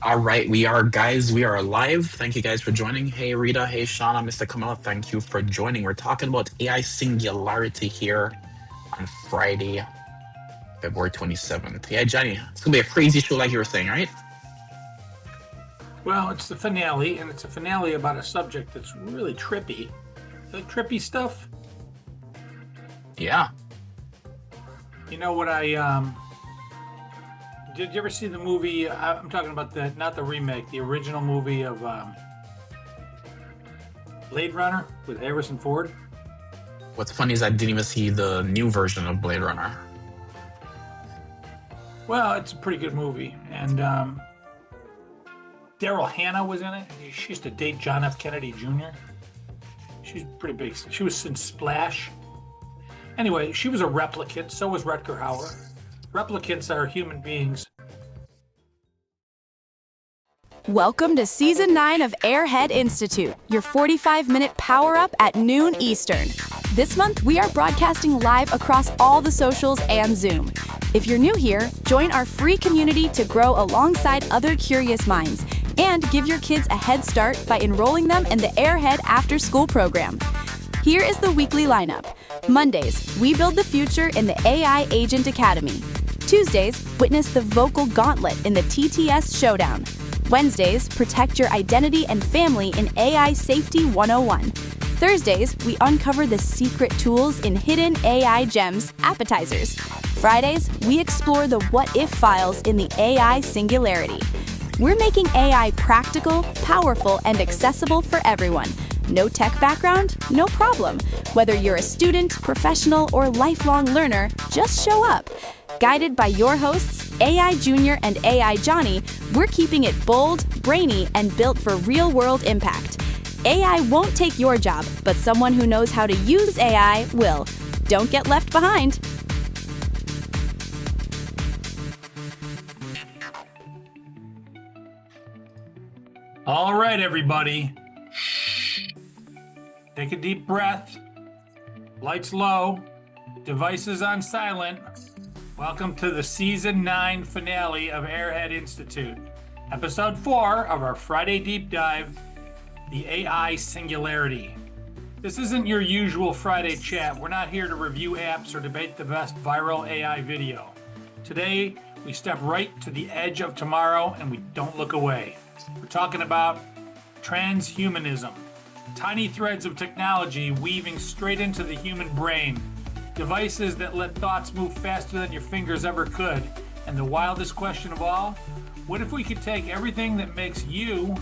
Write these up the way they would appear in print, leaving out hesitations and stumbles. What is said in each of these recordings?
All right, we are guys. We are live. Thank you guys for joining. Hey Rita, hey Shauna, Mr. Kamala, thank you for joining. We're talking about AI Singularity here on Friday, February 27th. Yeah, Johnny, it's gonna be a crazy show like you were saying, right? Well, it's the finale, and it's a finale about a subject that's really trippy. The trippy stuff. Yeah. You know what did you ever see the movie? I'm talking about not the remake, the original movie of Blade Runner with Harrison Ford. What's funny is I didn't even see the new version of Blade Runner. Well, it's a pretty good movie, and Daryl Hannah was in it. She used to date John F. Kennedy Jr. She's pretty big. She was in Splash. Anyway, she was a replicant. So was Rutger Hauer. Replicants are human beings. Welcome to Season 9 of Airhead Institute, your 45-minute power-up at noon Eastern. This month, we are broadcasting live across all the socials and Zoom. If you're new here, join our free community to grow alongside other curious minds and give your kids a head start by enrolling them in the Airhead After School program. Here is the weekly lineup. Mondays, we build the future in the AI Agent Academy. Tuesdays, witness the vocal gauntlet in the TTS Showdown. Wednesdays, protect your identity and family in AI Safety 101. Thursdays, we uncover the secret tools in hidden AI gems, appetizers. Fridays, we explore the what-if files in the AI Singularity. We're making AI practical, powerful, and accessible for everyone. No tech background? No problem. Whether you're a student, professional, or lifelong learner, just show up. Guided by your hosts, AI Junior and AI Johnny, we're keeping it bold, brainy, and built for real-world impact. AI won't take your job, but someone who knows how to use AI will. Don't get left behind. All right, everybody. Take a deep breath. Lights low. Devices on silent. Welcome to the Season 9 finale of Airhead Institute. Episode 4 of our Friday deep dive, the AI Singularity. This isn't your usual Friday chat. We're not here to review apps or debate the best viral AI video. Today, we step right to the edge of tomorrow and we don't look away. We're talking about transhumanism. Tiny threads of technology weaving straight into the human brain. Devices that let thoughts move faster than your fingers ever could. And the wildest question of all, what if we could take everything that makes you,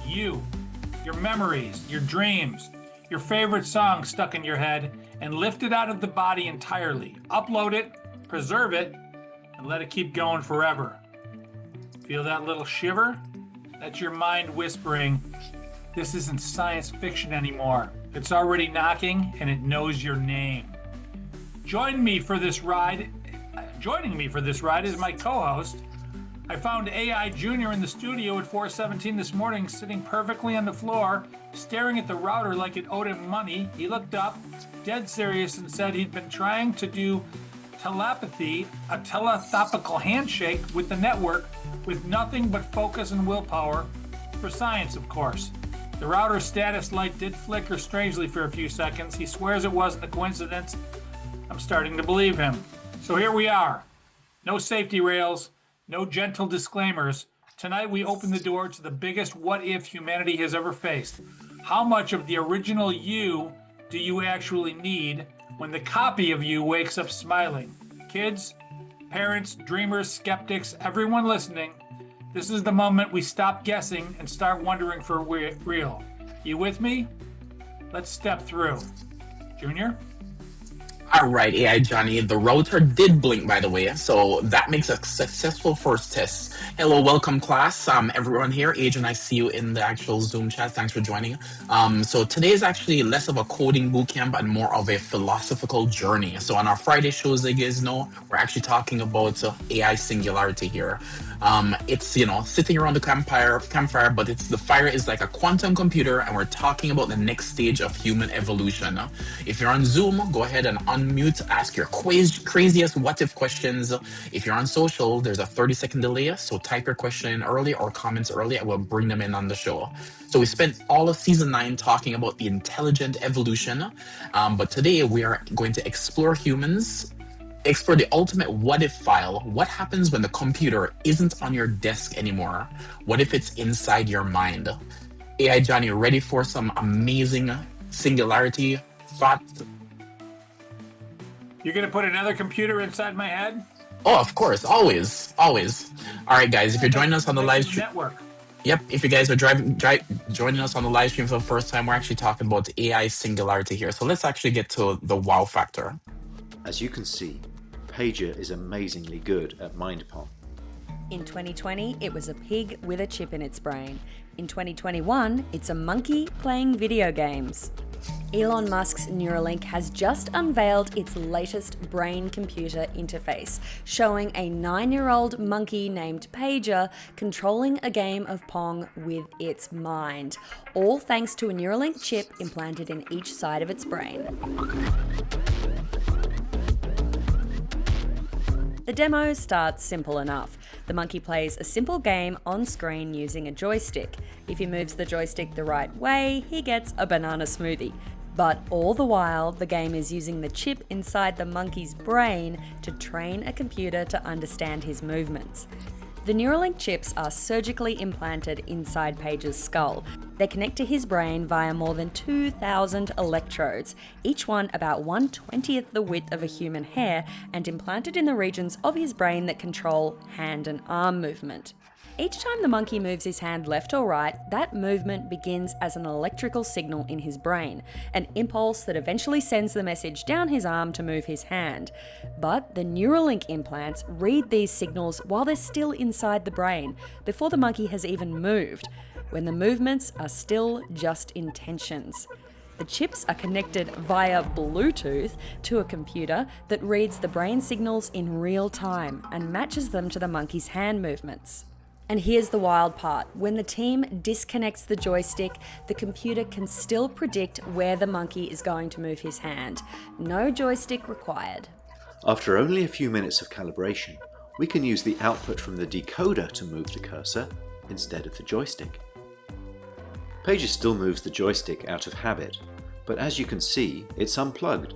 your memories, your dreams, your favorite song stuck in your head, and lift it out of the body entirely, upload it, preserve it, and let it keep going forever? Feel that little shiver? That's your mind whispering, this isn't science fiction anymore. It's already knocking and it knows your name. Joining me for this ride is my co-host. I found AI Junior in the studio at 4:17 this morning, sitting perfectly on the floor, staring at the router like it owed him money. He looked up, dead serious, and said he'd been trying to do telepathy, a telepathical handshake with the network, with nothing but focus and willpower, for science, of course. The router status light did flicker strangely for a few seconds. He swears it wasn't a coincidence. I'm starting to believe him. So here we are. No safety rails, no gentle disclaimers. Tonight we open the door to the biggest what if humanity has ever faced. How much of the original you do you actually need when the copy of you wakes up smiling? Kids, parents, dreamers, skeptics, everyone listening, this is the moment we stop guessing and start wondering for real. You with me? Let's step through. Junior? All right, AI Johnny, the router did blink, by the way, so that makes a successful first test. Hello, welcome class. Everyone here, Agent, I see you in the actual Zoom chat. Thanks for joining. So today is actually less of a coding bootcamp and more of a philosophical journey. So on our Friday shows, you guys know, we're actually talking about AI Singularity here. It's, sitting around the campfire, but the fire is like a quantum computer, and we're talking about the next stage of human evolution. If you're on Zoom, go ahead and unmute, ask your craziest what if questions. If you're on social, there's a 30-second delay, so type your question in early or comments early, and we'll bring them in on the show. So we spent all of season 9 talking about the intelligent evolution, but today we are going to explore the ultimate what if file. What happens when the computer isn't on your desk anymore? What if it's inside your mind? AI Johnny, ready for some amazing singularity thoughts? You're going to put another computer inside my head? Oh, of course, always. All right, guys, if you're joining us on the live stream, network. Yep, if you guys are joining us on the live stream for the first time, we're actually talking about AI singularity here. So let's actually get to the wow factor. As you can see, Pager is amazingly good at mind pong. In 2020, it was a pig with a chip in its brain. In 2021, it's a monkey playing video games. Elon Musk's Neuralink has just unveiled its latest brain-computer interface, showing a 9-year-old monkey named Pager controlling a game of Pong with its mind, all thanks to a Neuralink chip implanted in each side of its brain. The demo starts simple enough. The monkey plays a simple game on screen using a joystick. If he moves the joystick the right way, he gets a banana smoothie. But all the while, the game is using the chip inside the monkey's brain to train a computer to understand his movements. The Neuralink chips are surgically implanted inside Page's skull. They connect to his brain via more than 2,000 electrodes, each one about 1/20th the width of a human hair, and implanted in the regions of his brain that control hand and arm movement. Each time the monkey moves his hand left or right, that movement begins as an electrical signal in his brain, an impulse that eventually sends the message down his arm to move his hand. But the Neuralink implants read these signals while they're still inside the brain, before the monkey has even moved, when the movements are still just intentions. The chips are connected via Bluetooth to a computer that reads the brain signals in real time and matches them to the monkey's hand movements. And here's the wild part. When the team disconnects the joystick, the computer can still predict where the monkey is going to move his hand. No joystick required. After only a few minutes of calibration, we can use the output from the decoder to move the cursor instead of the joystick. Pager still moves the joystick out of habit, but as you can see, it's unplugged.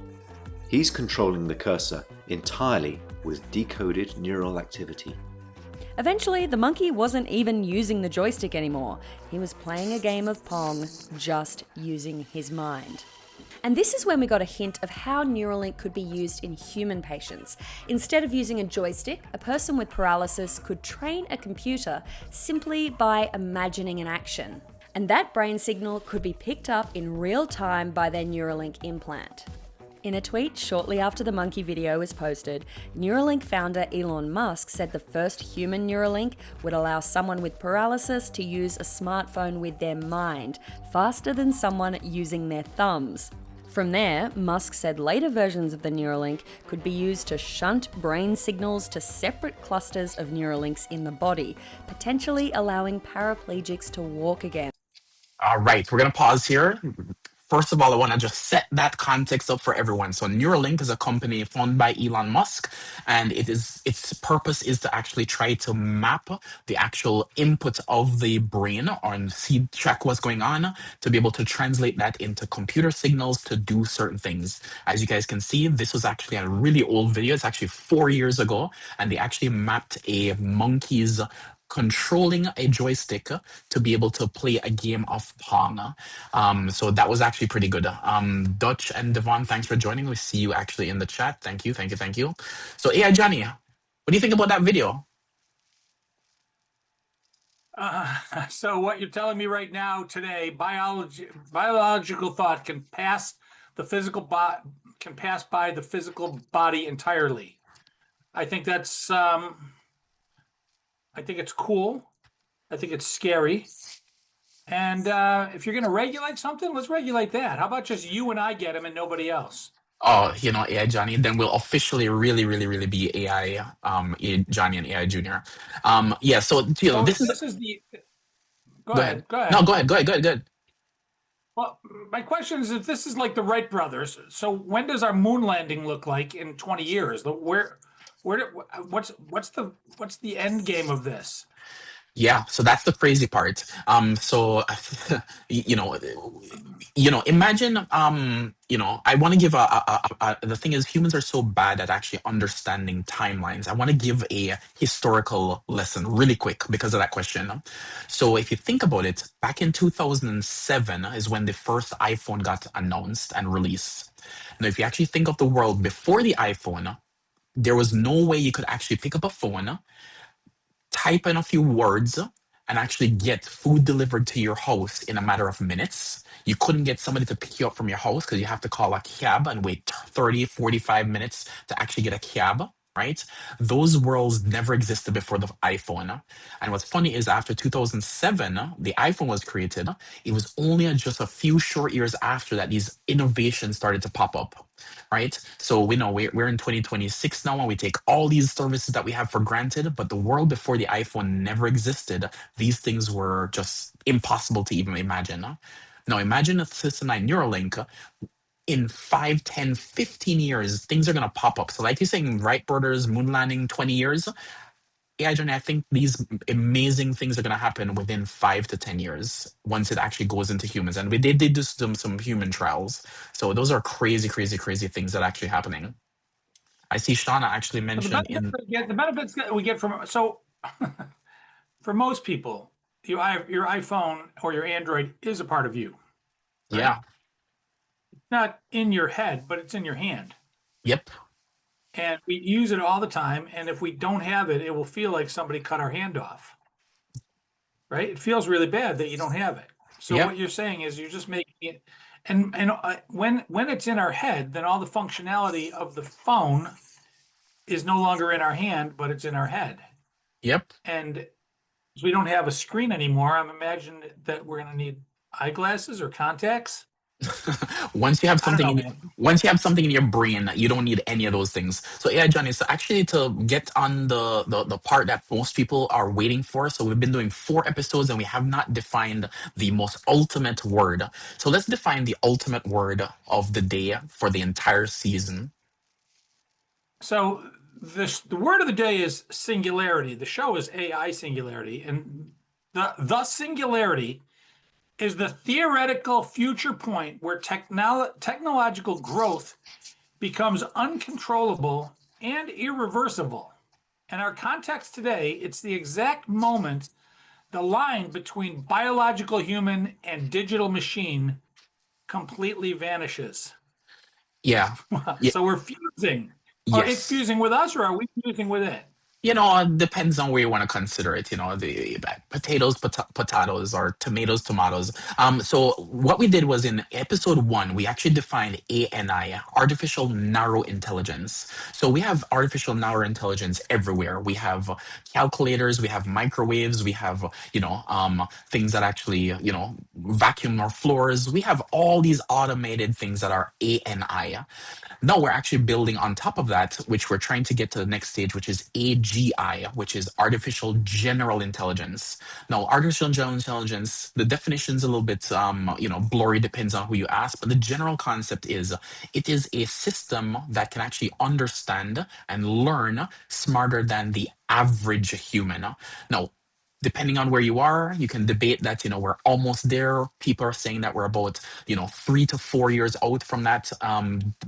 He's controlling the cursor entirely with decoded neural activity. Eventually, the monkey wasn't even using the joystick anymore. He was playing a game of Pong, just using his mind. And this is when we got a hint of how Neuralink could be used in human patients. Instead of using a joystick, a person with paralysis could train a computer simply by imagining an action. And that brain signal could be picked up in real time by their Neuralink implant. In a tweet shortly after the monkey video was posted, Neuralink founder Elon Musk said the first human Neuralink would allow someone with paralysis to use a smartphone with their mind, faster than someone using their thumbs. From there, Musk said later versions of the Neuralink could be used to shunt brain signals to separate clusters of Neuralinks in the body, potentially allowing paraplegics to walk again. All right, we're going to pause here. First of all, I want to just set that context up for everyone. So Neuralink is a company founded by Elon Musk, and its purpose is to actually try to map the actual input of the brain and track what's going on to be able to translate that into computer signals to do certain things. As you guys can see, this was actually a really old video. It's actually 4 years ago, and they actually mapped a monkey's controlling a joystick to be able to play a game of Pong. So that was actually pretty good. Dutch and Devon, thanks for joining. We see you actually in the chat. Thank you. So AI Johnny, what do you think about that video? So what you're telling me right now today, biological thought can pass by the physical body entirely. I think that's I think it's cool. I think it's scary. And if you're going to regulate something, let's regulate that. How about just you and I get them and nobody else? Oh, AI Johnny, then we'll officially really, really, really be AI Johnny and AI Junior. Yeah, so So if this is this is the, go go ahead. ahead, go No, ahead. go ahead, go ahead, go ahead, go ahead. Well, my question is if this is like the Wright brothers, so when does our moon landing look like in 20 years? What's the end game of this? Yeah, so that's the crazy part. So you know, imagine, I want to give the thing is humans are so bad at actually understanding timelines. I want to give a historical lesson really quick because of that question. So if you think about it, back in 2007 is when the first iPhone got announced and released. Now, if you actually think of the world before the iPhone, there was no way you could actually pick up a phone, type in a few words, and actually get food delivered to your house in a matter of minutes. You couldn't get somebody to pick you up from your house because you have to call a cab and wait 30, 45 minutes to actually get a cab, right? Those worlds never existed before the iPhone. And what's funny is after 2007, the iPhone was created. It was only just a few short years after that these innovations started to pop up, right? So we know we're in 2026 now, and we take all these services that we have for granted, but the world before the iPhone never existed. These things were just impossible to even imagine. Now imagine a System 9 Neuralink. In 5, 10, 15 years, things are going to pop up. So like you're saying, Wright brothers, moon landing, 20 years. Yeah, Johnny, I think these amazing things are going to happen within 5 to 10 years once it actually goes into humans. And we did do some human trials. So those are crazy, crazy, crazy things that are actually happening. I see Shauna actually But mentioned in, the benefits that we get from so for most people, your iPhone or your Android is a part of you, right? yeah, Not in your head, but it's in your hand. yep, And we use it all the time. And if we don't have it, it will feel like somebody cut our hand off, right? It feels really bad that you don't have it. So yep. what you're saying is you're just making it, and when it's in our head, then all the functionality of the phone is no longer in our hand, but it's in our head. Yep. And as we don't have a screen anymore, I'm imagining that we're going to need eyeglasses or contacts. Once you have I don't something know, in man. once you have something in your brain, you don't need any of those things. So yeah, Johnny, so actually to get on the part that most people are waiting for, so we've been doing 4 episodes and we have not defined the most ultimate word. So let's define the ultimate word of the day for the entire season. So the word of the day is singularity. The show is AI singularity, and the singularity is the theoretical future point where technological growth becomes uncontrollable and irreversible. In our context today, it's the exact moment the line between biological human and digital machine completely vanishes. Yeah. Yeah. So we're fusing. Or it's Yes. fusing with us, or are we fusing with it? It depends on where you want to consider it. The potatoes, potatoes, or tomatoes, tomatoes. So what we did was in episode 1, we actually defined ANI, artificial narrow intelligence. So we have artificial narrow intelligence everywhere. We have calculators, we have microwaves, we have, things that actually, vacuum our floors. We have all these automated things that are ANI. No, we're actually building on top of that, which we're trying to get to the next stage, which is AGI, which is artificial general intelligence. Now, artificial general intelligence, the definition's a little bit, blurry, depends on who you ask, but the general concept is it is a system that can actually understand and learn smarter than the average human. Now, depending on where you are, you can debate that, we're almost there. People are saying that we're about, 3 to 4 years out from that,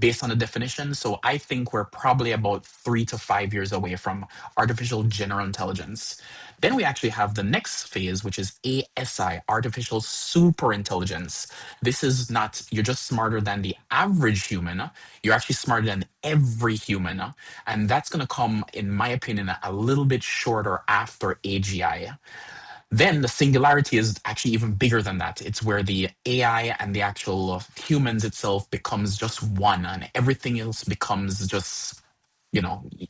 based on the definition. So I think we're probably about 3 to 5 years away from artificial general intelligence. Then we actually have the next phase, which is ASI, artificial super intelligence. This is not, you're just smarter than the average human. You're actually smarter than every human. And that's going to come, in my opinion, a little bit shorter after AGI. Then the singularity is actually even bigger than that. It's where the AI and the actual humans itself becomes just one, and everything else becomes just,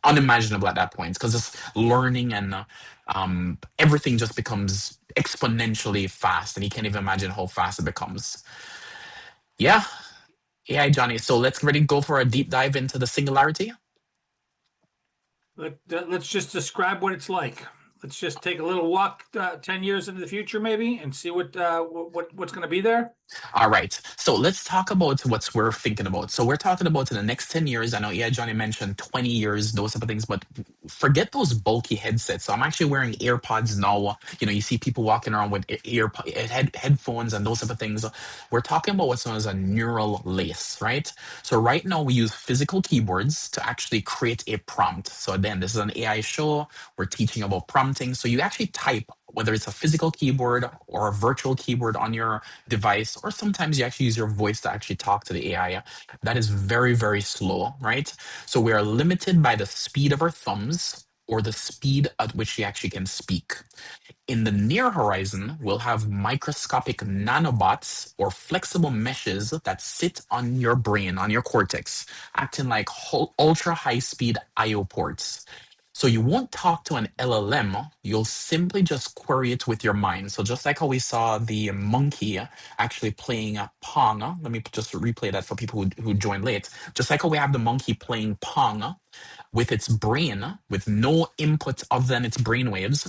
unimaginable at that point because it's learning and everything just becomes exponentially fast, and you can't even imagine how fast it becomes. Yeah, AI Johnny. So let's ready go for a deep dive into the Singularity. Let's just describe what it's like. Let's just take a little walk 10 years into the future, maybe, and see what's going to be there. All right. So let's talk about what we're thinking about. So we're talking about in the next 10 years. I know, yeah, Johnny mentioned 20 years, those type of things, but forget those bulky headsets. So I'm actually wearing AirPods now. You see people walking around with headphones and those type of things. We're talking about what's known as a neural lace, right? So right now we use physical keyboards to actually create a prompt. So again, this is an AI show. We're teaching about prompting. So you actually type, whether it's a physical keyboard or a virtual keyboard on your device, or sometimes you actually use your voice to actually talk to the AI. That is very, very slow, right? So we are limited by the speed of our thumbs or the speed at which we actually can speak. In the near horizon, we'll have microscopic nanobots or flexible meshes that sit on your brain, on your cortex, acting like ultra high speed IO ports. So you won't talk to an LLM, you'll simply just query it with your mind. So just like how we saw the monkey actually playing Pong, let me just replay that for people who joined late. Just like how we have the monkey playing Pong with its brain, with no input other than its brain waves,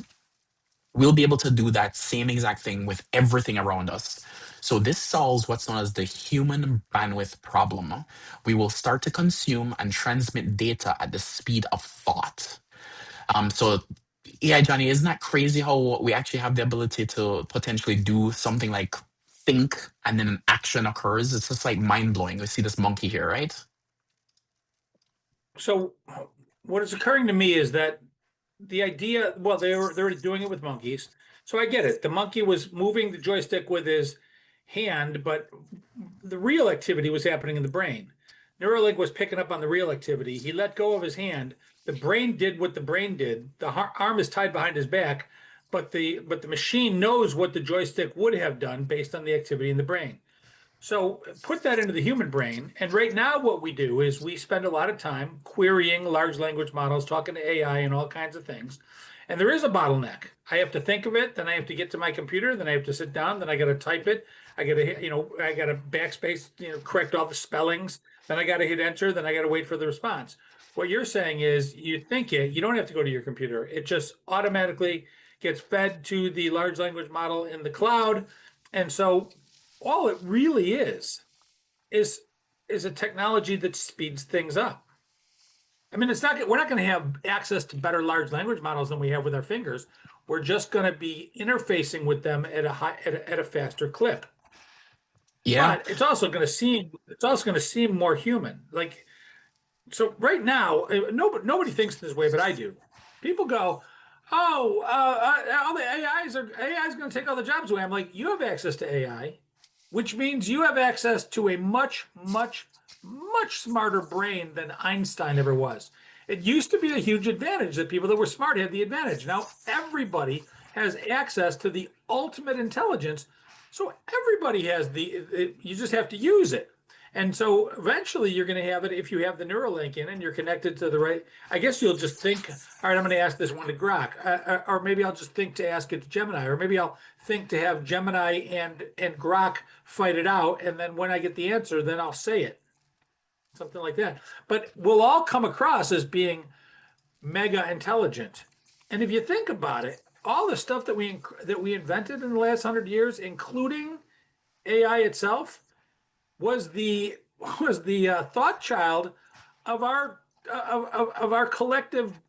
we'll be able to do that same exact thing with everything around us. So this solves what's known as the human bandwidth problem. We will start to consume and transmit data at the speed of thought. So yeah, Johnny, isn't that crazy how we actually have the ability to potentially do something like think and then an action occurs? It's just like mind blowing. We see this monkey here, right? So, what is occurring to me is that the idea, well, they're already doing it with monkeys. So I get it. The monkey was moving the joystick with his hand, but the real activity was happening in the brain. Neuralink was picking up on the real activity. He let go of his hand. The brain did what the brain did. The arm is tied behind his back, but the machine knows what the joystick would have done based on the activity in the brain. So put that into the human brain. And right now, what we do is we spend a lot of time querying large language models, talking to AI and all kinds of things. And there is a bottleneck. I have to think of it, then I have to get to my computer, then I have to sit down, then I got to type it. I got to, I got to backspace, correct all the spellings. Then I got to hit enter, then I got to wait for the response. What you're saying is you think it, you don't have to go to your computer. It just automatically gets fed to the large language model in the cloud. And so all it really is a technology that speeds things up. I mean, we're not going to have access to better large language models than we have with our fingers. We're just going to be interfacing with them at a faster clip. Yeah. But it's also going to seem more human. Like, so right now, nobody thinks this way, but I do. People go, "Oh, all the AI is going to take all the jobs away." I'm like, you have access to AI, which means you have access to a much, much, much smarter brain than Einstein ever was. It used to be a huge advantage that people that were smart had the advantage. Now everybody has access to the ultimate intelligence. So everybody has you just have to use it. And so eventually you're going to have it if you have the Neuralink in and you're connected to the right. I guess you'll just think, all right, I'm going to ask this one to Grok, or maybe I'll just think to ask it to Gemini, or maybe I'll think to have Gemini and Grok fight it out, and then when I get the answer, then I'll say it, something like that. But we'll all come across as being mega intelligent. And if you think about it, all the stuff that we invented in the last 100 years, including AI itself, was the thought child of our collective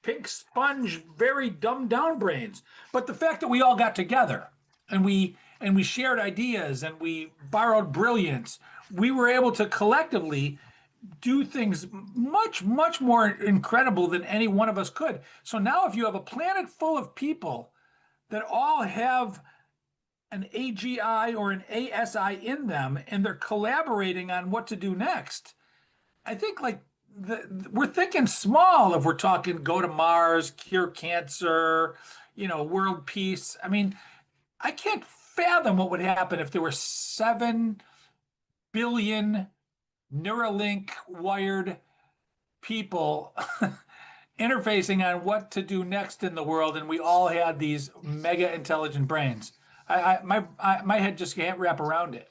pink sponge, very dumbed down brains. But the fact that we all got together and we shared ideas and we borrowed brilliance, we were able to collectively do things much, much more incredible than any one of us could. So now if you have a planet full of people that all have an AGI or an ASI in them, and they're collaborating on what to do next. I think like we're thinking small if we're talking go to Mars, cure cancer, world peace. I mean, I can't fathom what would happen if there were 7 billion Neuralink wired people interfacing on what to do next in the world, and we all had these mega intelligent brains. My head just can't wrap around it.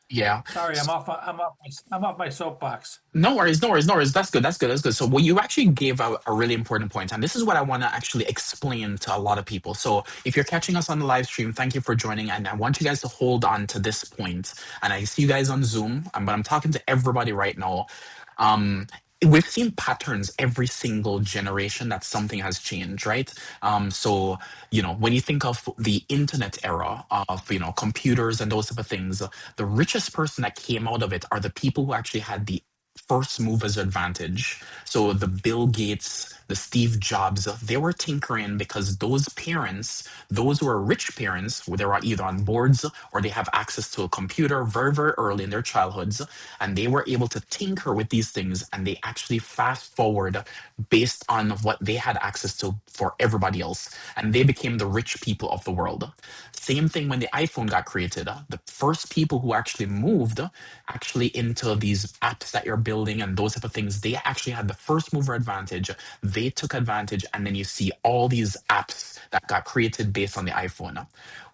Yeah. Sorry, I'm off my soapbox. No worries, no worries, no worries. That's good. That's good. That's good. So, what you actually gave a really important point, and this is what I want to actually explain to a lot of people. So, if you're catching us on the live stream, thank you for joining, and I want you guys to hold on to this point. And I see you guys on Zoom, but I'm talking to everybody right now. Um, we've seen patterns every single generation that something has changed, right? So, when you think of the internet era of, computers and those type of things, the richest person that came out of it are the people who actually had the first movers advantage. So the Bill Gates, the Steve Jobs, they were tinkering because those parents, those who are rich parents, they were either on boards or they have access to a computer very, very early in their childhoods, and they were able to tinker with these things, and they actually fast forward based on what they had access to for everybody else, and they became the rich people of the world. Same thing when the iPhone got created. The first people who actually moved actually into these apps that you're building and those type of things, they actually had the first mover advantage. They took advantage, and then you see all these apps that got created based on the iPhone.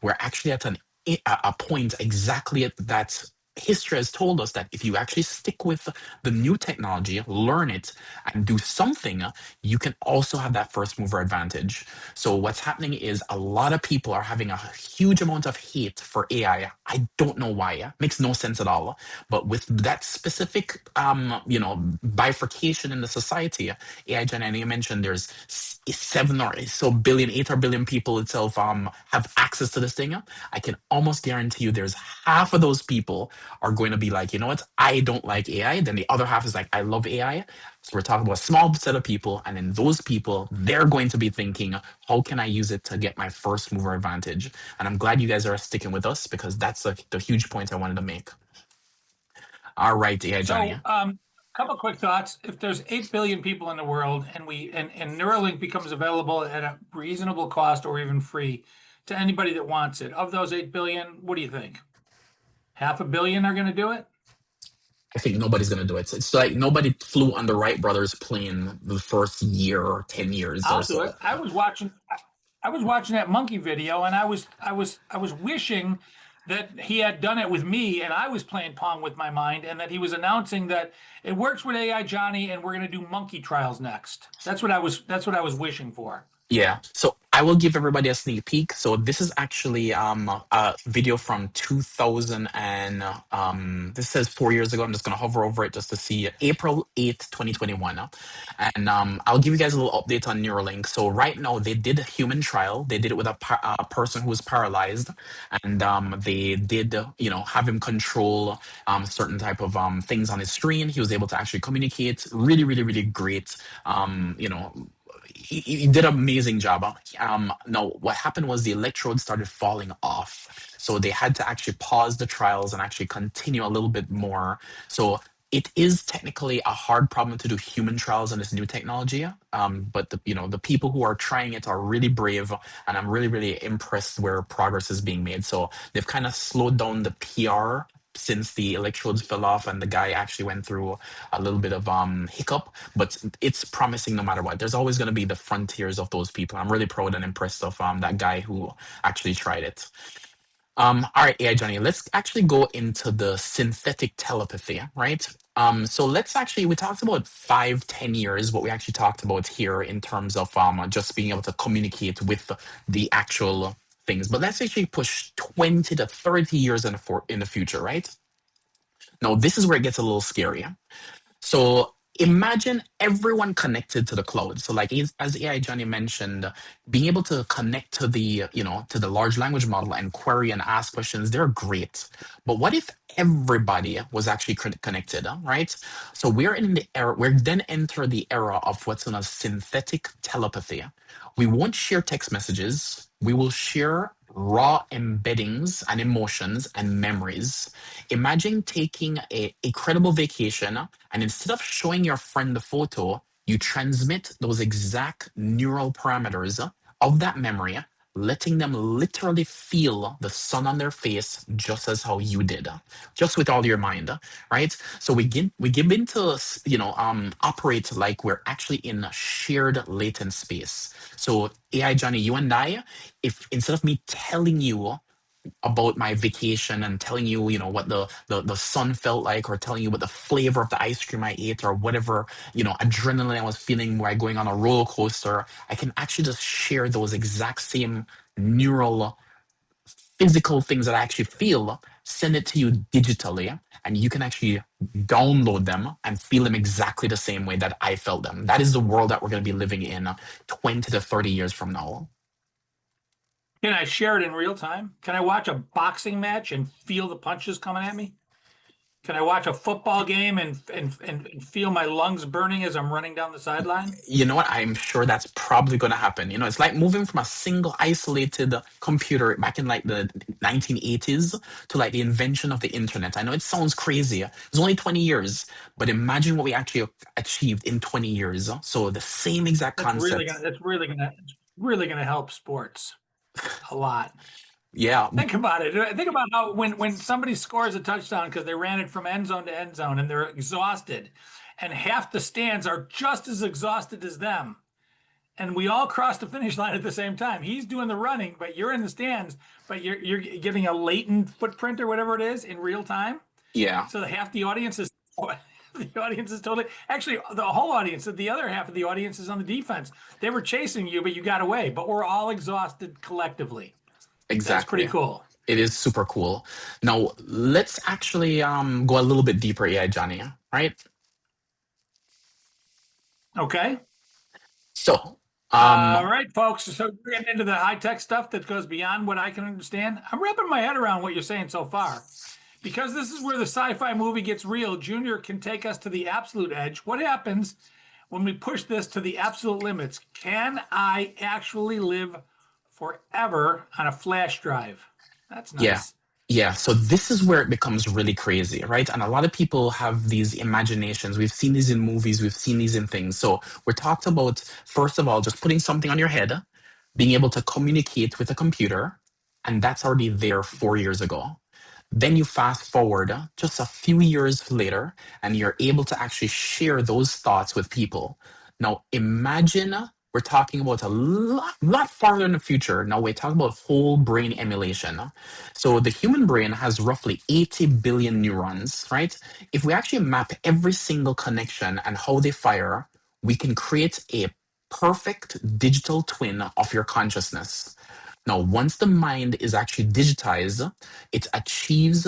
We're actually at a point exactly at that. History has told us that if you actually stick with the new technology, learn it, and do something, you can also have that first mover advantage. So what's happening is a lot of people are having a huge amount of hate for AI. I don't know why. Makes no sense at all. But with that specific, bifurcation in the society, AI Gen, and you mentioned there's 8 or billion people itself have access to this thing. I can almost guarantee you there's half of those people are going to be like, you know what, I don't like AI. Then the other half is like, I love AI. So we're talking about a small set of people, and then those people, they're going to be thinking, how can I use it to get my first mover advantage? And I'm glad you guys are sticking with us because that's the huge point I wanted to make. All right, AI Johnny. So, couple quick thoughts. If there's 8 billion people in the world and Neuralink becomes available at a reasonable cost or even free to anybody that wants it, of those 8 billion, what do you think? Half a billion are going to do it? I think nobody's gonna do it. It's like nobody flew on the Wright brothers plane the first year or 10 years or I'll do so. it. I was watching that monkey video, and I was wishing that he had done it with me, and I was playing pong with my mind, and that he was announcing that it works with AI Johnny, and we're going to do monkey trials next. That's what I was wishing for. Yeah. So I will give everybody a sneak peek. So this is actually a video from 2000 and this says 4 years ago. I'm just gonna hover over it just to see it. April 8th, 2021. And I'll give you guys a little update on Neuralink. So right now they did a human trial. They did it with a person who was paralyzed, and they did have him control certain type of things on his screen. He was able to actually communicate. Really, really, really great. He did an amazing job. No, what happened was the electrodes started falling off. So they had to actually pause the trials and actually continue a little bit more. So it is technically a hard problem to do human trials on this new technology. But the people who are trying it are really brave, and I'm really, really impressed where progress is being made. So they've kind of slowed down the PR since the electrodes fell off and the guy actually went through a little bit of hiccup, but it's promising no matter what. There's always going to be the frontiers of those people. I'm really proud and impressed of that guy who actually tried it. All right, yeah, Johnny, let's actually go into the synthetic telepathy, right? So we talked about 5-10 years, what we actually talked about here in terms of just being able to communicate with the actual things. But let's actually push 20 to 30 years in the future, right? Now, this is where it gets a little scary. So imagine everyone connected to the cloud. So like as AI Johnny mentioned, being able to connect to the large language model and query and ask questions, they're great. But what if everybody was actually connected, right? So we're then enter the era of what's known as synthetic telepathy. We won't share text messages. We will share raw embeddings and emotions and memories. Imagine taking a incredible vacation, and instead of showing your friend the photo, you transmit those exact neural parameters of that memory, letting them literally feel the sun on their face just as how you did, just with all your mind, right? So we get into operate like we're actually in a shared latent space. So AI Johnny, you and I, if instead of me telling you about my vacation and telling you, what the sun felt like, or telling you what the flavor of the ice cream I ate, or whatever, adrenaline I was feeling while going on a roller coaster. I can actually just share those exact same neural physical things that I actually feel, send it to you digitally, and you can actually download them and feel them exactly the same way that I felt them. That is the world that we're going to be living in 20 to 30 years from now. Can I share it in real time? Can I watch a boxing match and feel the punches coming at me? Can I watch a football game and feel my lungs burning as I'm running down the sideline? You know what? I'm sure that's probably going to happen. It's like moving from a single isolated computer back in like the 1980s to like the invention of the internet. I know it sounds crazy. It's only 20 years, but imagine what we actually achieved in 20 years. So the same exact concept. That's really gonna help sports a lot. Yeah, Think about it. Think about how when somebody scores a touchdown because they ran it from end zone to end zone and they're exhausted, and half the stands are just as exhausted as them, and we all cross the finish line at the same time. He's doing the running, but you're in the stands, but you're giving a latent footprint or whatever it is in real time. yeah. So half the audience is the audience is totally actually the whole audience. The other half of the audience is on the defense. They were chasing you, but you got away. But we're all exhausted collectively. Exactly. That's pretty cool. It is super cool. Now, let's actually go a little bit deeper, AI Johnny, right? Okay. So, all right, folks. So we're getting into the high-tech stuff that goes beyond what I can understand. I'm wrapping my head around what you're saying so far. Because this is where the sci-fi movie gets real, Junior can take us to the absolute edge. What happens when we push this to the absolute limits? Can I actually live forever on a flash drive? That's nice. yeah. Yeah, so this is where it becomes really crazy, right? And a lot of people have these imaginations. We've seen these in movies, we've seen these in things. So we're talked about, first of all, just putting something on your head, being able to communicate with a computer, and that's already there 4 years ago. Then you fast forward just a few years later, and you're able to actually share those thoughts with people. Now, imagine we're talking about a lot farther in the future. Now, we're talking about whole brain emulation. So, the human brain has roughly 80 billion neurons, right? If we actually map every single connection and how they fire, we can create a perfect digital twin of your consciousness. Now, once the mind is actually digitized, it achieves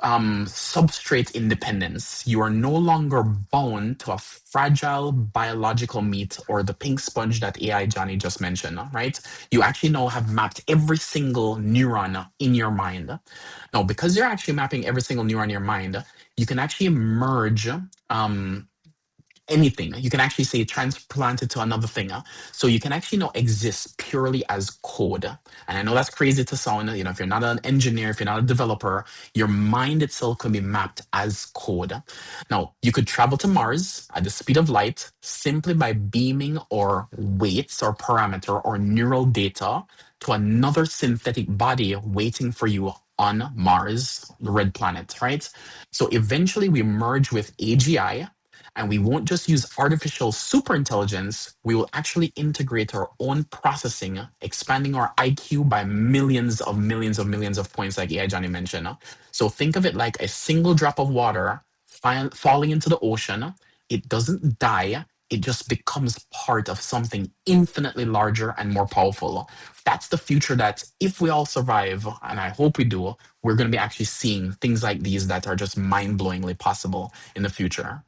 substrate independence. You are no longer bound to a fragile biological meat or the pink sponge that AI Johnny just mentioned, right? You actually now have mapped every single neuron in your mind. Now, because you're actually mapping every single neuron in your mind, you can actually merge anything. You can actually say transplant it to another thing. So you can actually now exist purely as code. And I know that's crazy to sound, if you're not an engineer, if you're not a developer, your mind itself can be mapped as code. Now, you could travel to Mars at the speed of light simply by beaming or weights or parameter or neural data to another synthetic body waiting for you on Mars, the red planet, right? So eventually we merge with AGI, and we won't just use artificial superintelligence, we will actually integrate our own processing, expanding our IQ by millions of points, like AI Johnny mentioned. So think of it like a single drop of water falling into the ocean. It doesn't die, it just becomes part of something infinitely larger and more powerful. That's the future that, if we all survive, and I hope we do, we're going to be actually seeing things like these that are just mind-blowingly possible in the future.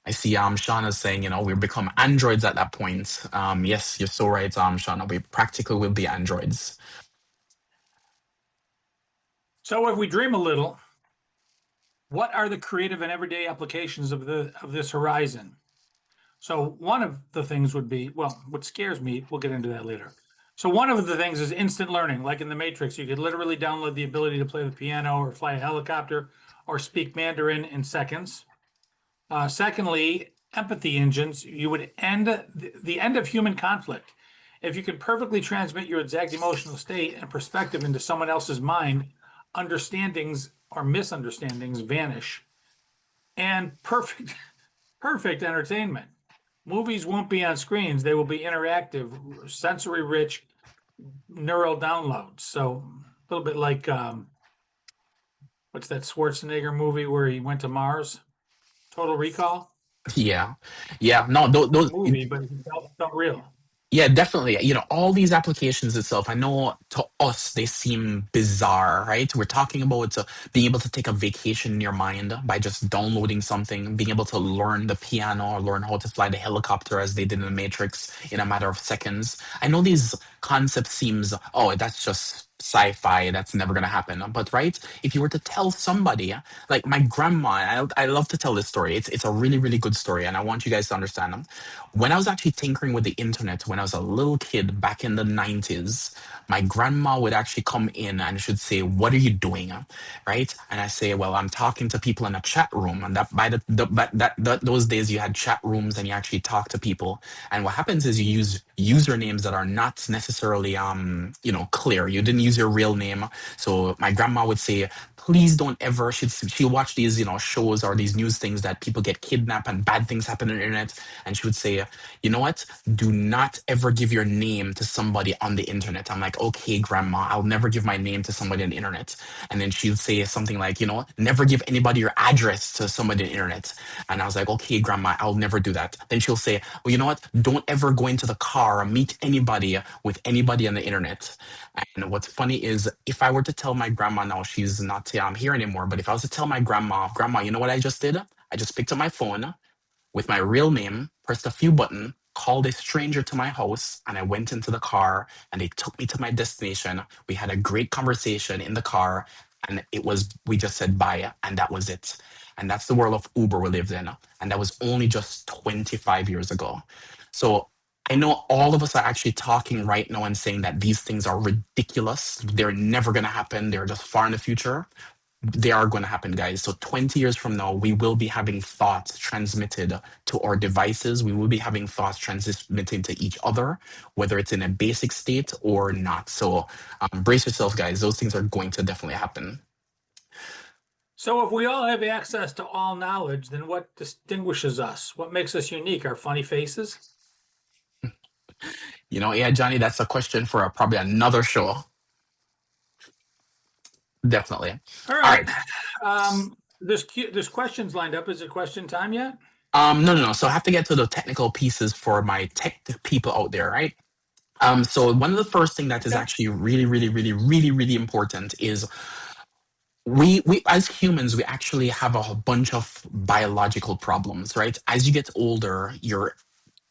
I see Shauna saying, we'll become androids at that point. Yes, you're so right, Shauna. We practically will be androids. So if we dream a little, what are the creative and everyday applications of this horizon? So one of the things would be, well, what scares me, we'll get into that later. So one of the things is instant learning, like in the Matrix. You could literally download the ability to play the piano or fly a helicopter or speak Mandarin in seconds. Secondly, empathy engines. You would end the end of human conflict. If you could perfectly transmit your exact emotional state and perspective into someone else's mind, understandings or misunderstandings vanish. And perfect entertainment. Movies won't be on screens. They will be interactive, sensory rich, neural downloads. So a little bit like what's that Schwarzenegger movie where he went to Mars? Total Recall. Yeah, yeah. No, It's a those. movie, but it felt real. Yeah, definitely. All these applications itself, I know to us they seem bizarre, right? We're talking about being able to take a vacation in your mind by just downloading something, being able to learn the piano or learn how to fly the helicopter as they did in the Matrix in a matter of seconds. I know these concepts seems, oh, that's just sci-fi, that's never gonna happen. But right, if you were to tell somebody, like my grandma, I love to tell this story. It's a really, really good story, and I want you guys to understand them. When I was actually tinkering with the internet when I was a little kid back in the 90s, my grandma would actually come in and she'd say, "What are you doing?" Right? And I say, "Well, I'm talking to people in a chat room." And that by those days you had chat rooms and you actually talk to people. And what happens is you use usernames that are not necessarily clear. You didn't use your real name. So my grandma would say, please don't ever she'll watch these shows or these news things that people get kidnapped and bad things happen on the internet, and she would say, you know what, do not ever give your name to somebody on the internet. I'm like, okay, grandma, I'll never give my name to somebody on the internet. And then she would say something like, never give anybody your address to somebody on the internet. And I was like, okay, grandma, I'll never do that. Then she'll say, well, you know what, don't ever go into the car or meet anybody with anybody on the internet. And what's funny is if I were to tell my grandma now, she's not here anymore, but if I was to tell my grandma, you know what I just did? I just picked up my phone with my real name, pressed a few buttons, called a stranger to my house, and I went into the car and they took me to my destination. We had a great conversation in the car, and we just said bye, and that was it. And that's the world of Uber we lived in. And that was only just 25 years ago. So I know all of us are actually talking right now and saying that these things are ridiculous. They're never going to happen. They're just far in the future. They are going to happen, guys. So 20 years from now, we will be having thoughts transmitted to our devices. We will be having thoughts transmitted to each other, whether it's in a basic state or not. So brace yourself, guys. Those things are going to definitely happen. So if we all have access to all knowledge, then what distinguishes us? What makes us unique? Our funny faces? Yeah, Johnny, that's a question for probably another show. Definitely. All All right. right. There's questions lined up. Is it question time yet? No. So I have to get to the technical pieces for my tech people out there, right? So one of the first thing that is Okay. actually really, really, really, really, really important is we as humans, we actually have a bunch of biological problems, right? As you get older, your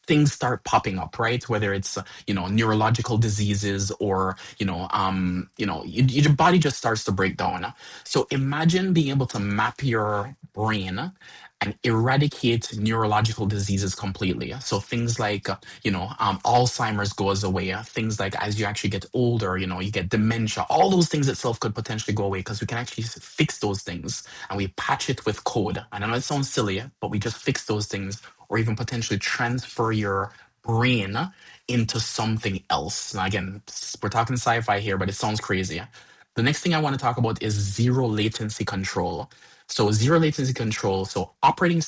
things start popping up, right? Whether it's neurological diseases or your body just starts to break down. So imagine being able to map your brain and eradicate neurological diseases completely. So things like Alzheimer's goes away. Things like as you actually get older, you get dementia. All those things itself could potentially go away because we can actually fix those things and we patch it with code. And I know it sounds silly, but we just fix those things or even potentially transfer your brain into something else. Now, again, we're talking sci-fi here, but it sounds crazy. The next thing I want to talk about is zero latency control. So zero latency control, so operating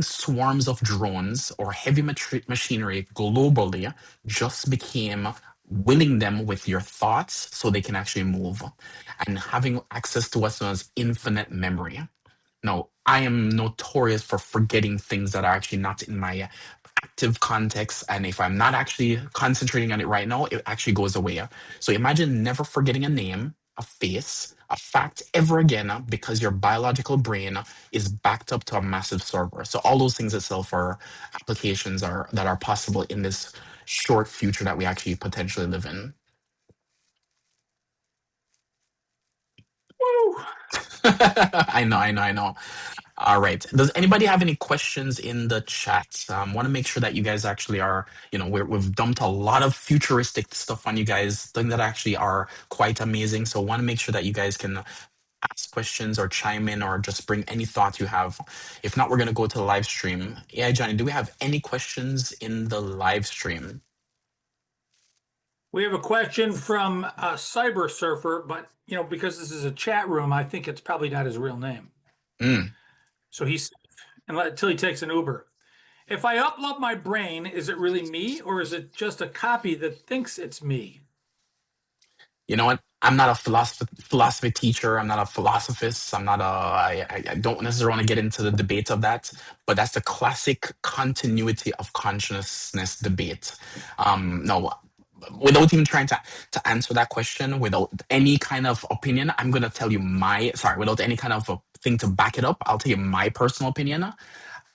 swarms of drones or heavy machinery globally just became willing them with your thoughts so they can actually move and having access to what's known as infinite memory. Now, I am notorious for forgetting things that are actually not in my active context. And if I'm not actually concentrating on it right now, it actually goes away. So imagine never forgetting a name, a face, a fact ever again because your biological brain is backed up to a massive server. So all those things itself are applications that are possible in this short future that we actually potentially live in. Woo! I know. All right. Does anybody have any questions in the chat? Want to make sure that you guys actually are, we've dumped a lot of futuristic stuff on you guys, things that actually are quite amazing. So want to make sure that you guys can ask questions or chime in or just bring any thoughts you have. If not, we're going to go to the live stream. Yeah, Johnny, do we have any questions in the live stream? We have a question from a cyber surfer, but because this is a chat room, I think it's probably not his real name. Mm. So until he takes an Uber. If I upload my brain, is it really me or is it just a copy that thinks it's me? You know what? I'm not a philosophy teacher. I'm not a philosophist. I don't necessarily want to get into the debate of that, but that's the classic continuity of consciousness debate. No, without even trying to answer that question, without any kind of opinion, I'm going to tell you without any kind of a thing to back it up, I'll tell you my personal opinion.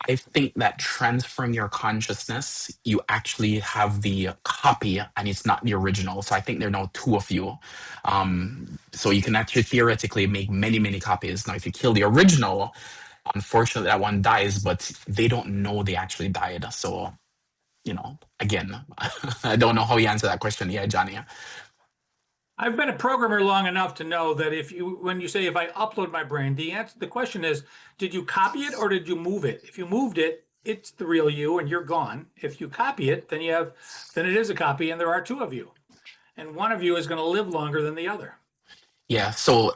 I think that transferring your consciousness, you actually have the copy and it's not the original. So I think there are now two of you. So you can actually theoretically make many, many copies. Now, if you kill the original, unfortunately, that one dies, but they don't know they actually died. So, again, I don't know how you answer that question. Yeah, Johnny. I've been a programmer long enough to know that when you say if I upload my brain, the question is, did you copy it or did you move it? If you moved it, it's the real you and you're gone. If you copy it, then it is a copy and there are two of you. And one of you is going to live longer than the other. Yeah, so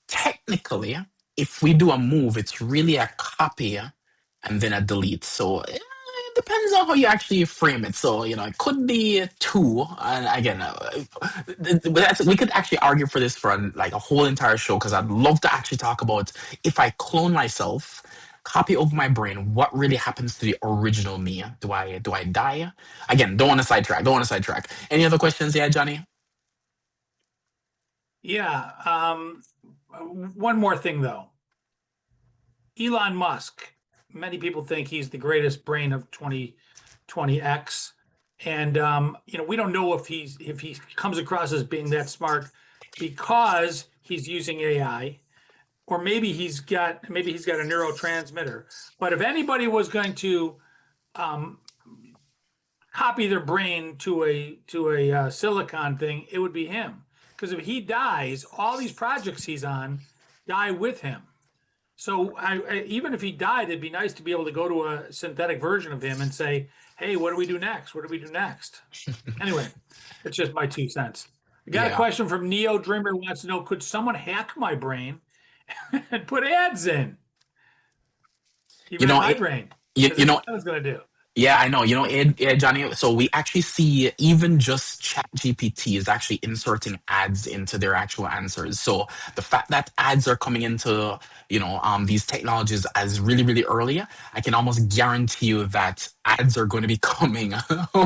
technically, if we do a move, it's really a copy and then a delete. So it depends on how you actually frame it. So, it could be two. And again, we could actually argue for this for a whole entire show because I'd love to actually talk about if I clone myself, copy over my brain, what really happens to the original me? Do I die? Again, don't want to sidetrack. Any other questions? Yeah, Johnny? Yeah. One more thing, though. Elon Musk, many people think he's the greatest brain of 2020X. And, we don't know if he comes across as being that smart because he's using AI, or maybe he's got a neurotransmitter. But if anybody was going to copy their brain to a silicon thing, it would be him. Because if he dies, all these projects he's on die with him. So even if he died, it'd be nice to be able to go to a synthetic version of him and say, hey, what do we do next? What do we do next? Anyway, it's just my 2 cents. I got a question from Neo Dreamer who wants to know, could someone hack my brain and put ads in? Even in my brain. What I was going to do. Yeah, I know. Johnny, so we actually see even just ChatGPT is actually inserting ads into their actual answers. So the fact that ads are coming into, these technologies as really, really early, I can almost guarantee you that ads are going to be coming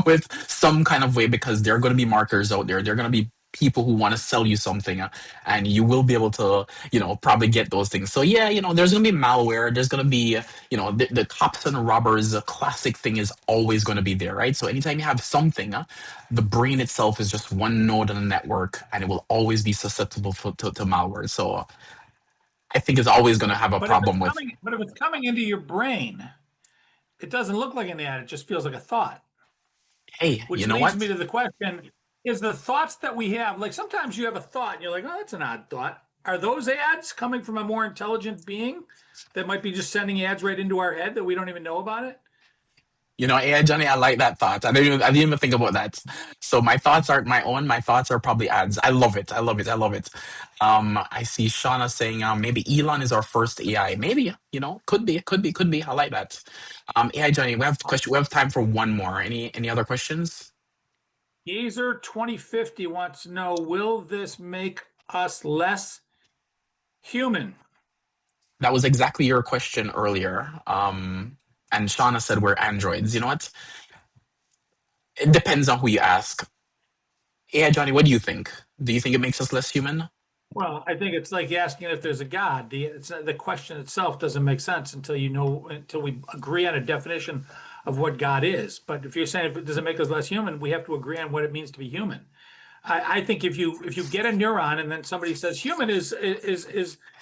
with some kind of way because there are going to be marketers out there. They're going to be people who want to sell you something and you will be able to probably get those things. So yeah, there's going to be malware, there's going to be the cops and robbers classic thing is always going to be there, right? So anytime you have something, the brain itself is just one node on the network and it will always be susceptible to malware. So I think it's always going to have a problem with. But if it's coming into your brain, it doesn't look like an ad, it just feels like a thought. Hey, which leads me to the question, is the thoughts that we have, like sometimes you have a thought and you're like, oh, that's an odd thought. Are those ads coming from a more intelligent being that might be just sending ads right into our head that we don't even know about it? Yeah, Johnny, I like that thought. I didn't even think about that. So my thoughts aren't my own. My thoughts are probably ads. I love it. I see Shauna saying maybe Elon is our first AI. Maybe, could be. I like that. AI Johnny, we have time for one more. Any other questions? Gazer 2050 wants to know, will this make us less human? That was exactly your question earlier. And Shauna said we're androids. You know what? It depends on who you ask. Yeah, Johnny, what do you think? Do you think it makes us less human? Well, I think it's like asking if there's a God. The question itself doesn't make sense until we agree on a definition of what God is. But if you're saying if it doesn't make us less human, we have to agree on what it means to be human. I think if you get a neuron and then somebody says human is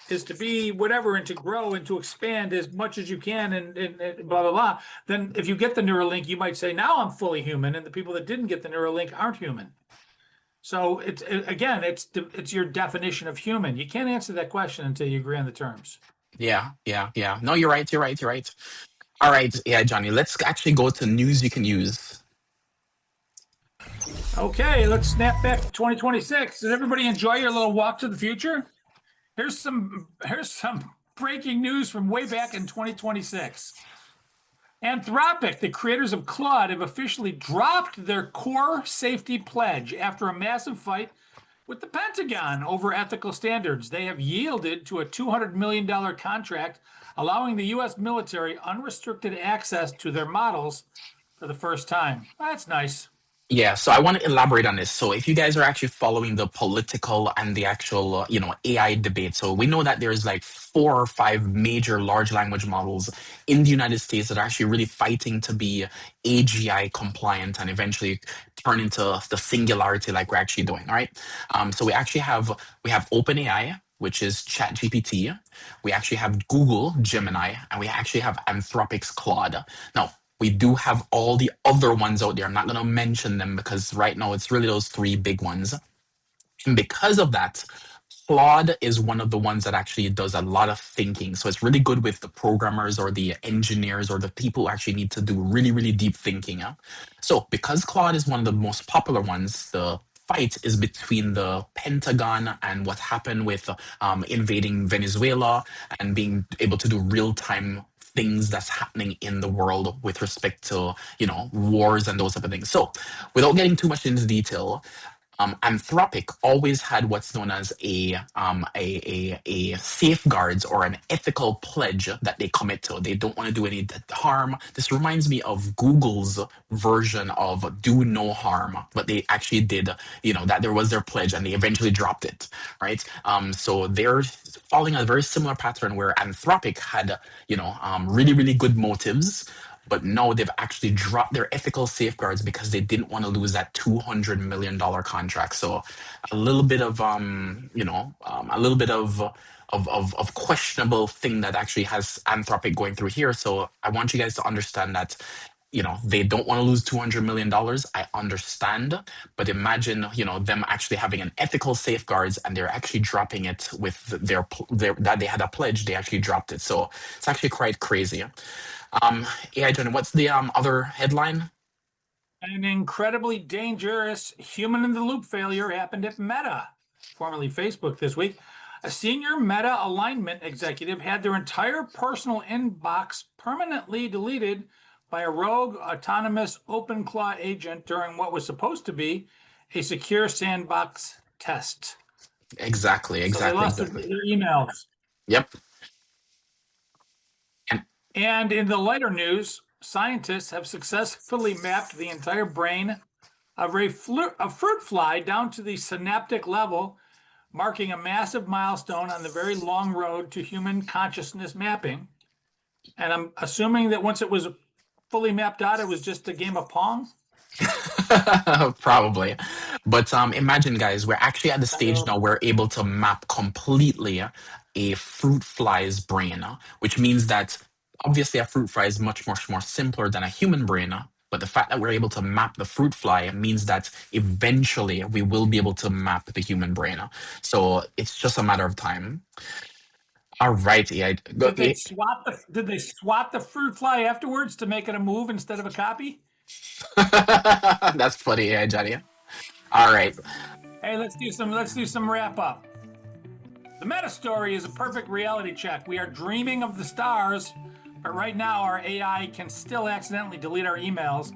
to be whatever and to grow and to expand as much as you can and blah blah blah, then if you get the Neuralink, you might say now I'm fully human, and the people that didn't get the Neuralink aren't human. So it's your definition of human. You can't answer that question until you agree on the terms. Yeah. No, you're right. All right, yeah, Johnny, let's actually go to news you can use. Okay, let's snap back to 2026. Did everybody enjoy your little walk to the future? Here's some breaking news from way back in 2026. Anthropic, the creators of Claude, have officially dropped their core safety pledge after a massive fight with the Pentagon over ethical standards. They have yielded to a $200 million contract, allowing the U.S. military unrestricted access to their models for the first time. That's nice. Yeah, so I want to elaborate on this. So if you guys are actually following the political and the actual, AI debate, so we know that there's like 4 or 5 major large language models in the United States that are actually really fighting to be AGI compliant and eventually turn into the singularity like we're actually doing. All right. So we have OpenAI, which is ChatGPT. We actually have Google Gemini, and we actually have Anthropic's Claude. Now, we do have all the other ones out there. I'm not going to mention them because right now it's really those 3 big ones. And because of that, Claude is one of the ones that actually does a lot of thinking. So it's really good with the programmers or the engineers or the people who actually need to do really, really deep thinking. Yeah? So because Claude is one of the most popular ones, the fight is between the Pentagon and what happened with invading Venezuela and being able to do real-time things that's happening in the world with respect to wars and those type of things. So without getting too much into detail, Anthropic always had what's known as a safeguards or an ethical pledge that they commit to. They don't want to do any harm. This reminds me of Google's version of do no harm, but they actually did, that there was their pledge and they eventually dropped it, right? So they're following a very similar pattern where Anthropic had, really, really good motives, but no, they've actually dropped their ethical safeguards because they didn't want to lose that $200 million contract. So a little bit of a little bit of questionable thing that actually has Anthropic going through here. So I want you guys to understand that they don't want to lose $200 million. I understand, but imagine, them actually having an ethical safeguards and they're actually dropping it with their that they had a pledge. They actually dropped it. So it's actually quite crazy. Yeah, Johnny, what's the other headline? An incredibly dangerous human-in-the-loop failure happened at Meta, formerly Facebook, this week. A senior Meta alignment executive had their entire personal inbox permanently deleted by a rogue autonomous OpenClaw agent during what was supposed to be a secure sandbox test. Exactly. So they lost their emails. Yep. And in the lighter news, scientists have successfully mapped the entire brain of a fruit fly down to the synaptic level, marking a massive milestone on the very long road to human consciousness mapping. And I'm assuming that once it was fully mapped out, it was just a game of Pong? Probably. But imagine, guys, we're actually at the stage now we're able to map completely a fruit fly's brain, which means that obviously a fruit fly is much more simpler than a human brain. But the fact that we're able to map the fruit fly means that eventually we will be able to map the human brain. So it's just a matter of time. All right, AI. Did they swap the fruit fly afterwards to make it a move instead of a copy? That's funny, AI Johnny. All right. Hey, let's do some wrap up. The meta story is a perfect reality check. We are dreaming of the stars, but right now our AI can still accidentally delete our emails.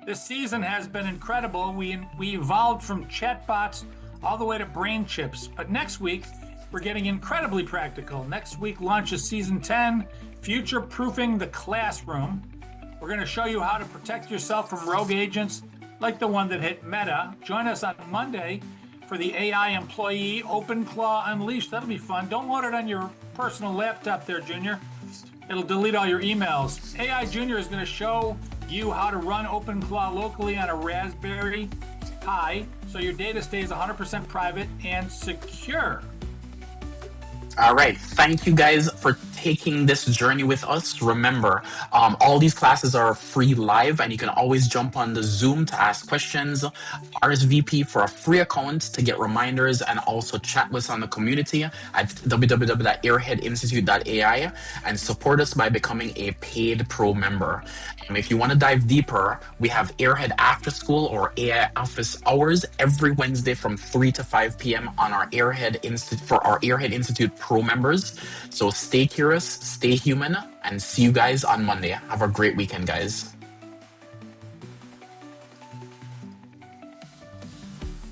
This season has been incredible. We evolved from chatbots all the way to brain chips. But next week, we're getting incredibly practical. Next week launches season 10, Future-Proofing the Classroom. We're going to show you how to protect yourself from rogue agents like the one that hit Meta. Join us on Monday for the AI Employee OpenClaw Unleashed. That'll be fun. Don't load it on your personal laptop there, Junior. It'll delete all your emails. AI Junior is going to show you how to run OpenClaw locally on a Raspberry Pi so your data stays 100% private and secure. All right. Thank you guys for taking this journey with us. Remember, all these classes are free live, and you can always jump on the Zoom to ask questions, RSVP for a free account to get reminders, and also chat with us on the community at www.airheadinstitute.ai and support us by becoming a paid pro member. If you want to dive deeper, we have Airhead After School or AI Office Hours every Wednesday from 3 to 5 p.m. on our Airhead Institute for our Airhead Institute Pro members. So stay curious, stay human, and see you guys on Monday. Have a great weekend, guys.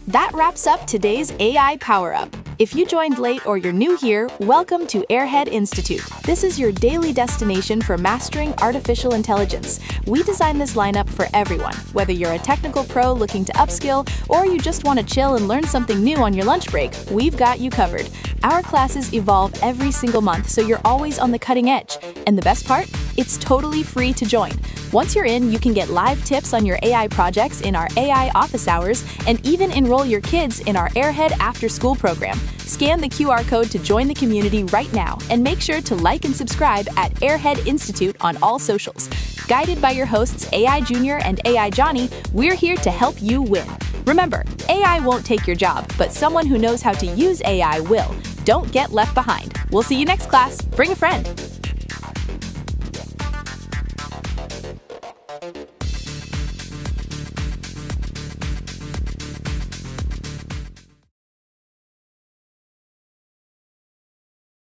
That wraps up today's AI Power Up. If you joined late or you're new here, welcome to Airhead Institute. This is your daily destination for mastering artificial intelligence. We designed this lineup for everyone, whether you're a technical pro looking to upskill or you just want to chill and learn something new on your lunch break, we've got you covered. Our classes evolve every single month, so you're always on the cutting edge. And the best part? It's totally free to join. Once you're in, you can get live tips on your AI projects in our AI office hours and even enroll your kids in our Airhead After School program. Scan the QR code to join the community right now and make sure to like and subscribe at Airhead Institute on all socials. Guided by your hosts AI Junior and AI Johnny, we're here to help you win. Remember, AI won't take your job, but someone who knows how to use AI will. Don't get left behind. We'll see you next class. Bring a friend.